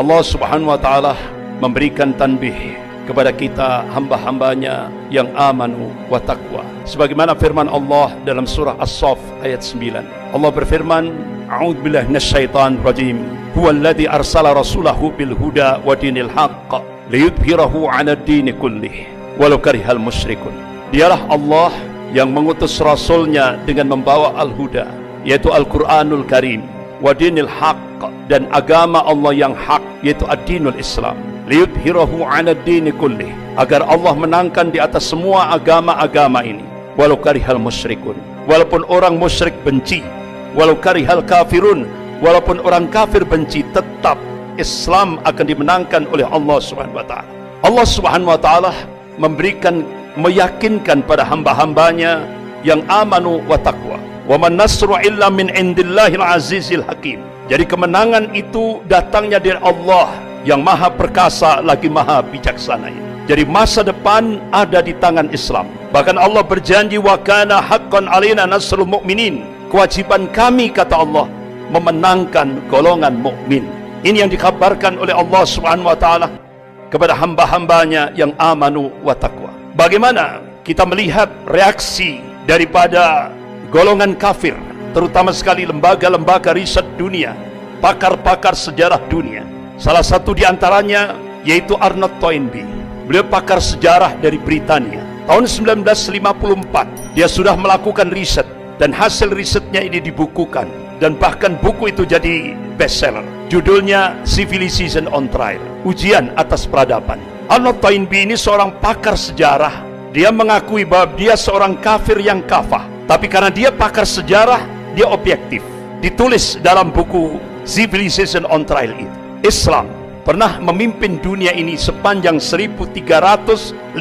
Allah Subhanahu wa Ta'ala memberikan tanbih kepada kita hamba-hambanya yang amanu wa taqwa. Sebagaimana firman Allah dalam surah As-Saff ayat 9. Allah berfirman, A'udzubillahi minasyaitonir rajim. Huwallazi arsala rasulahu bil huda wa dinil haqq liyudhhirahu 'alad dini kullih walau karihal musyrikun. Dialah Allah yang mengutus rasulnya dengan membawa al-huda, yaitu Al-Qur'anul Karim, wa dinil haqq, dan agama Allah yang hak, yaitu ad-dinul Islam, liyudhhirahu 'alad dini kullih, agar Allah menangkan di atas semua agama-agama ini, walau karihal musyrikun, walaupun orang musyrik benci, walau karihal kafirun, walaupun orang kafir benci, tetap Islam akan dimenangkan oleh Allah Subhanahu wa Ta'ala. Allah Subhanahu wa Ta'ala meyakinkan pada hamba-hambanya yang amanu wa taqwa, wa man nasru illa min indillahil azizil hakim. Jadi kemenangan itu datangnya dari Allah yang maha perkasa lagi maha bijaksana ini. Jadi masa depan ada di tangan Islam. Bahkan Allah berjanji, wa kana haqqan alaina nasrul mu'minin. Kewajiban kami, kata Allah, memenangkan golongan mukmin. Ini yang dikabarkan oleh Allah Subhanahu wa Ta'ala kepada hamba-hambanya yang amanu wa taqwa. Bagaimana kita melihat reaksi daripada golongan kafir, terutama sekali lembaga-lembaga riset dunia, pakar-pakar sejarah dunia. Salah satu di antaranya yaitu Arnold Toynbee. Beliau pakar sejarah dari Britania. Tahun 1954 dia sudah melakukan riset, dan hasil risetnya ini dibukukan, dan bahkan buku itu jadi bestseller. Judulnya Civilization on Trial, ujian atas peradaban. Arnold Toynbee ini seorang pakar sejarah. Dia mengakui bahwa dia seorang kafir yang kafah, tapi karena dia pakar sejarah, dia objektif. Ditulis dalam buku Civilization on Trial itu, Islam pernah memimpin dunia ini sepanjang 1353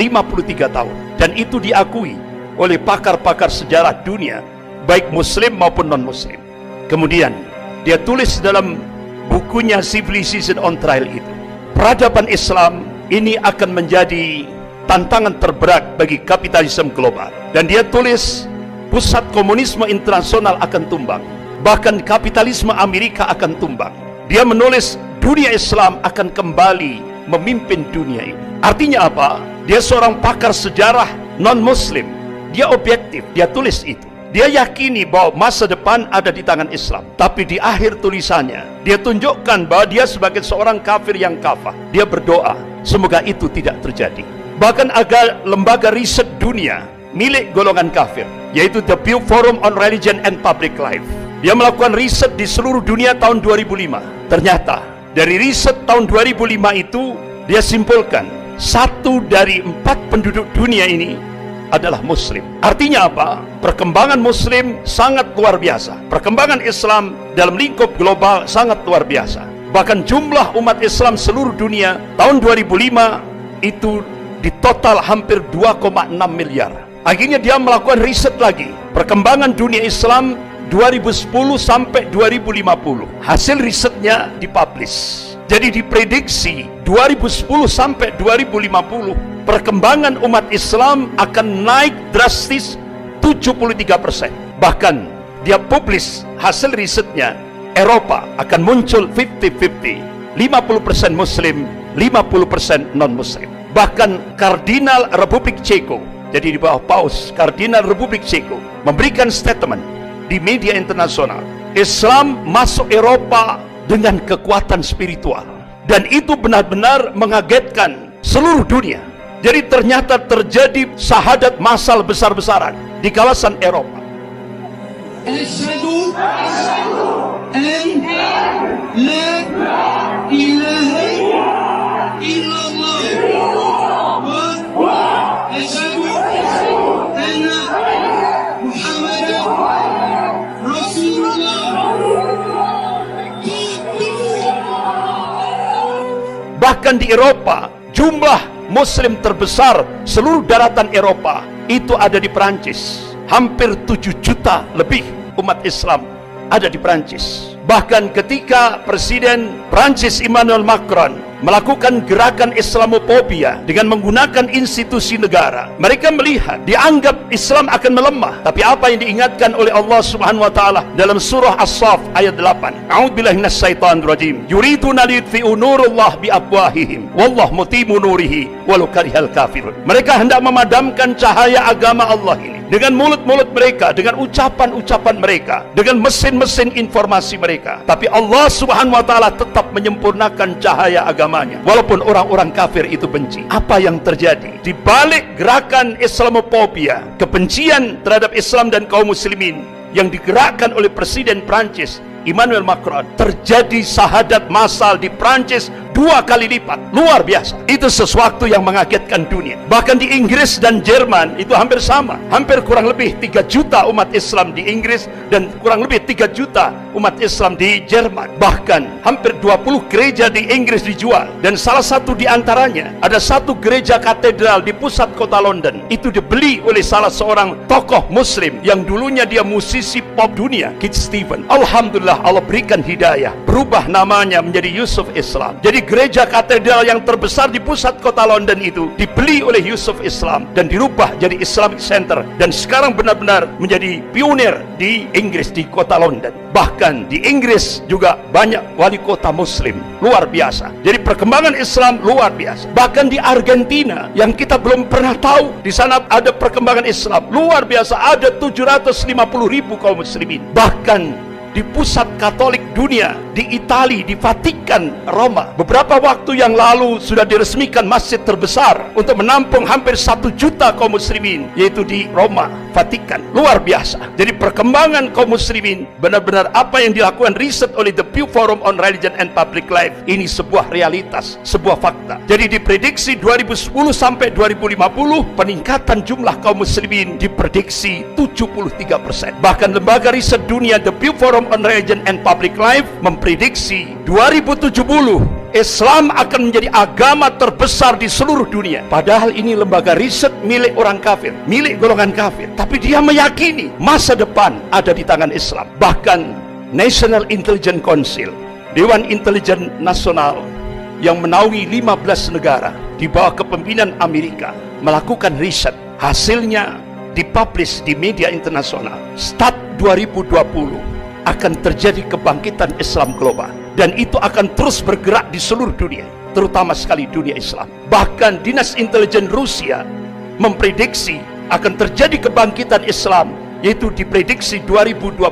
tahun, dan itu diakui oleh pakar-pakar sejarah dunia, baik muslim maupun non-muslim. Kemudian dia tulis dalam bukunya Civilization on Trial itu, peradaban Islam ini akan menjadi tantangan terberat bagi kapitalisme global. Dan dia tulis, pusat komunisme internasional akan tumbang, bahkan kapitalisme Amerika akan tumbang. Dia menulis dunia Islam akan kembali memimpin dunia ini. Artinya apa? Dia seorang pakar sejarah non-muslim, dia objektif, dia tulis itu. Dia yakini bahwa masa depan ada di tangan Islam. Tapi di akhir tulisannya, dia tunjukkan bahwa dia sebagai seorang kafir yang kafah. Dia berdoa, semoga itu tidak terjadi. Bahkan agar lembaga riset dunia milik golongan kafir, yaitu The Pew Forum on Religion and Public Life, dia melakukan riset di seluruh dunia tahun 2005. Ternyata dari riset tahun 2005 itu, dia simpulkan 1 dari 4 penduduk dunia ini adalah muslim. Artinya apa? Perkembangan muslim sangat luar biasa. Perkembangan Islam dalam lingkup global sangat luar biasa. Bahkan jumlah umat Islam seluruh dunia tahun 2005 itu di total hampir 2,6 miliar. Akhirnya dia melakukan riset lagi, perkembangan dunia Islam 2010 sampai 2050. Hasil risetnya dipublish. Jadi diprediksi 2010 sampai 2050 perkembangan umat Islam akan naik drastis 73%. Bahkan dia publish hasil risetnya, Eropa akan muncul 50-50, 50% muslim, 50% non-muslim. Bahkan Kardinal Republik Ceko, jadi di bawah Paus, Kardinal Republik Ceko memberikan statement di media internasional, Islam masuk Eropa dengan kekuatan spiritual, dan itu benar-benar mengagetkan seluruh dunia. Jadi ternyata terjadi syahadat massal besar-besaran di kawasan Eropa. Asyhadu an la ilaha illallah wa asyhadu anna Muhammadan Rasulullah. Bahkan di Eropa, jumlah muslim terbesar seluruh daratan Eropa itu ada di Perancis. Hampir 7 juta lebih umat Islam ada di Perancis. Bahkan ketika Presiden Perancis Emmanuel Macron melakukan gerakan Islamophobia dengan menggunakan institusi negara. Mereka melihat, dianggap Islam akan melemah. Tapi apa yang diingatkan oleh Allah Subhanahu wa taala dalam surah As-Saff ayat 8. A'udzubillahi minasyaitonir rajim. Yuriduna liyutfi'u nurallah biafwahihim wallahu mutimmu nurihi walau karihal kafirun. Mereka hendak memadamkan cahaya agama Allah ini dengan mulut-mulut mereka, dengan ucapan-ucapan mereka, dengan mesin-mesin informasi mereka. Tapi Allah Subhanahu wa taala tetap menyempurnakan cahaya agamanya walaupun orang-orang kafir itu benci. Apa yang terjadi di balik gerakan Islamophobia, kebencian terhadap Islam dan kaum muslimin yang digerakkan oleh Presiden Prancis Emmanuel Macron? Terjadi syahadat massal di Prancis 2 kali lipat. Luar biasa. Itu sesuatu yang mengagetkan dunia. Bahkan di Inggris dan Jerman itu hampir sama. Hampir kurang lebih 3 juta umat Islam di Inggris dan kurang lebih 3 juta umat Islam di Jerman. Bahkan hampir 20 gereja di Inggris dijual. Dan salah satu di antaranya, ada satu gereja katedral di pusat kota London. Itu dibeli oleh salah seorang tokoh muslim yang dulunya dia musisi pop dunia, Kit Stevens. Alhamdulillah, Allah berikan hidayah, berubah namanya menjadi Yusuf Islam. Jadi gereja katedral yang terbesar di pusat kota London itu dibeli oleh Yusuf Islam dan dirubah jadi Islamic Center, dan sekarang benar-benar menjadi pionir di Inggris, di kota London. Bahkan di Inggris juga banyak wali kota muslim. Luar biasa. Jadi perkembangan Islam luar biasa. Bahkan di Argentina yang kita belum pernah tahu, di sana ada perkembangan Islam luar biasa. Ada 750.000 kaum muslimin. Bahkan di pusat Katolik dunia, di Italia, di Vatikan, Roma, beberapa waktu yang lalu sudah diresmikan masjid terbesar untuk menampung hampir 1 juta kaum muslimin, yaitu di Roma, Vatikan. Luar biasa. Jadi perkembangan kaum muslimin, benar-benar apa yang dilakukan riset oleh The Pew Forum on Religion and Public Life, ini sebuah realitas, sebuah fakta. Jadi diprediksi 2010 sampai 2050 peningkatan jumlah kaum muslimin diprediksi 73%. Bahkan lembaga riset dunia The Pew Forum on Religion and Public Life memprediksi 2070 Islam akan menjadi agama terbesar di seluruh dunia. Padahal ini lembaga riset milik orang kafir, milik golongan kafir. Tapi dia meyakini masa depan ada di tangan Islam. Bahkan National Intelligence Council, Dewan Intelijen Nasional yang menaungi 15 negara di bawah kepemimpinan Amerika, melakukan riset. Hasilnya dipublish di media internasional. Start 2020 akan terjadi kebangkitan Islam global, dan itu akan terus bergerak di seluruh dunia, terutama sekali dunia Islam. Bahkan Dinas Intelijen Rusia memprediksi akan terjadi kebangkitan Islam, yaitu diprediksi 2025.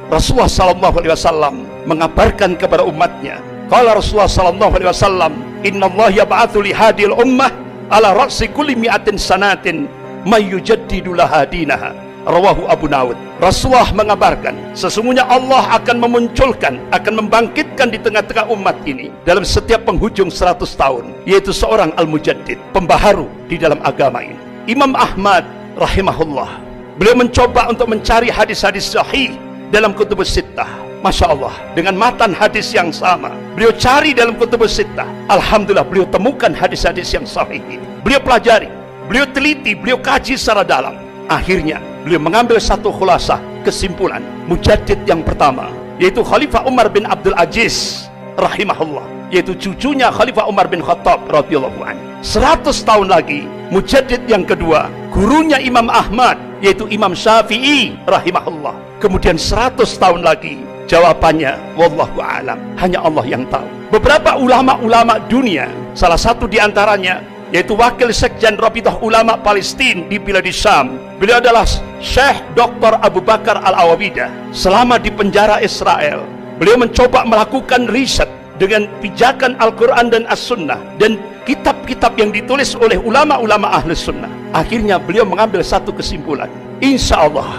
Rasulullah SAW mengabarkan kepada umatnya, qala Rasulullah SAW, innallaha yab'atsu li hadhil ummah ala ra'si kulli mi'atin sanatin may yujaddidu laha dinaha. Rawahu Abu Dawud. Rasulullah mengabarkan, sesungguhnya Allah akan memunculkan, akan membangkitkan di tengah-tengah umat ini dalam setiap penghujung 100 tahun, yaitu seorang al-mujaddid, pembaharu di dalam agama ini. Imam Ahmad rahimahullah, beliau mencoba untuk mencari hadis-hadis sahih dalam kutubus sittah. Masya Allah, dengan matan hadis yang sama beliau cari dalam kutubus sittah. Alhamdulillah, beliau temukan hadis-hadis yang sahih ini. Beliau pelajari, beliau teliti, beliau kaji secara dalam. Akhirnya beliau mengambil satu khulasah, kesimpulan. Mujaddid yang pertama, yaitu Khalifah Umar bin Abdul Aziz rahimahullah, yaitu cucunya Khalifah Umar bin Khattab radhiyallahu anhu. 100 tahun lagi, mujaddid yang kedua, gurunya Imam Ahmad, yaitu Imam Syafi'i rahimahullah. Kemudian 100 tahun lagi, jawabannya wallahu a'lam, hanya Allah yang tahu. Beberapa ulama-ulama dunia, salah satu di antaranya yaitu wakil sekjen Rabithah Ulama Palestina di Bilad Syam, beliau adalah Syekh Dr. Abu Bakar Al-Awawidah. Selama di penjara Israel, beliau mencoba melakukan riset dengan pijakan Al-Quran dan As-Sunnah dan kitab-kitab yang ditulis oleh ulama-ulama Ahlus Sunnah. Akhirnya beliau mengambil satu kesimpulan, insya Allah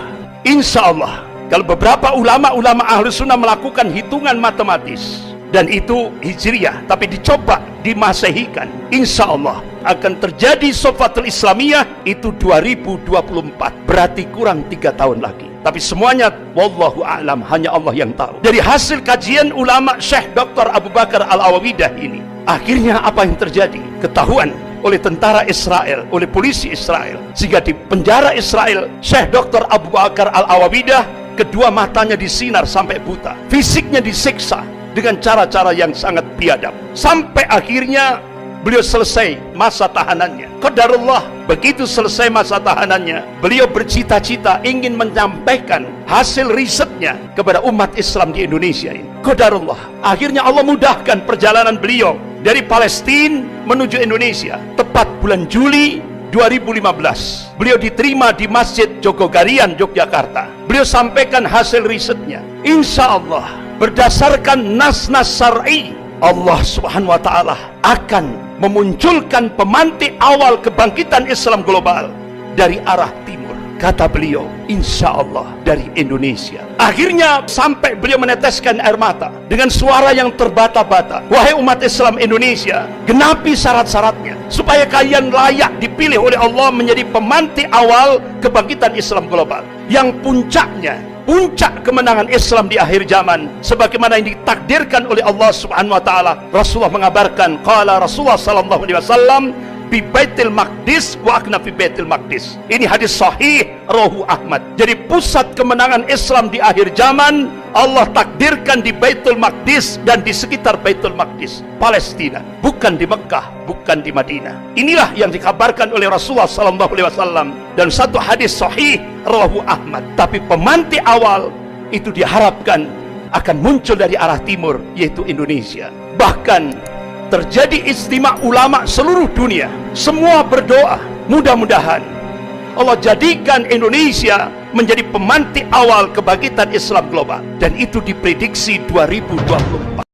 kalau beberapa ulama-ulama Ahlus Sunnah melakukan hitungan matematis, dan itu hijriyah, tapi dicoba dimasehikan, insya Allah akan terjadi Sofatul Islamiyah itu 2024, berarti kurang 3 tahun lagi. Tapi semuanya wallahu a'lam, hanya Allah yang tahu. Dari hasil kajian ulama Syekh Dr. Abu Bakar Al-Awawidah ini, akhirnya apa yang terjadi? Ketahuan oleh tentara Israel, oleh polisi Israel, sehingga di penjara Israel Syekh Dr. Abu Bakar Al-Awawidah kedua matanya disinar sampai buta, fisiknya disiksa, dengan cara-cara yang sangat biadab. Sampai akhirnya beliau selesai masa tahanannya. Qadarullah, begitu selesai masa tahanannya, beliau bercita-cita ingin menyampaikan hasil risetnya kepada umat Islam di Indonesia ini. Qadarullah, akhirnya Allah mudahkan perjalanan beliau dari Palestina menuju Indonesia. Tepat bulan Juli 2015, beliau diterima di Masjid Jogogarian, Yogyakarta. Beliau sampaikan hasil risetnya. Insya Allah, berdasarkan nas-nas syar'i, Allah Subhanahu wa Ta'ala akan memunculkan pemantik awal kebangkitan Islam global dari arah timur. Kata beliau, insya Allah dari Indonesia. Akhirnya sampai beliau meneteskan air mata dengan suara yang terbata-bata. Wahai umat Islam Indonesia, genapi syarat-syaratnya supaya kalian layak dipilih oleh Allah menjadi pemantik awal kebangkitan Islam global. Yang puncaknya, puncak kemenangan Islam di akhir zaman sebagaimana yang ditakdirkan oleh Allah Subhanahu wa Ta'ala. Rasulullah mengabarkan, qala Rasulullah sallallahu alaihi wasallam bi Baitul Maqdis wa akna fi Baitul Maqdis. Ini hadis sahih rawahu Ahmad. Jadi pusat kemenangan Islam di akhir zaman Allah takdirkan di Baitul Maqdis dan di sekitar Baitul Maqdis, Palestina, bukan di Mekah, bukan di Madinah. Inilah yang dikabarkan oleh Rasulullah sallallahu alaihi wasallam dan satu hadis sahih rawahu Ahmad. Tapi pemantik awal itu diharapkan akan muncul dari arah timur, yaitu Indonesia. Bahkan terjadi istimewa ulama seluruh dunia. Semua berdoa, mudah-mudahan Allah jadikan Indonesia menjadi pemantik awal kebangkitan Islam global. Dan itu diprediksi 2024.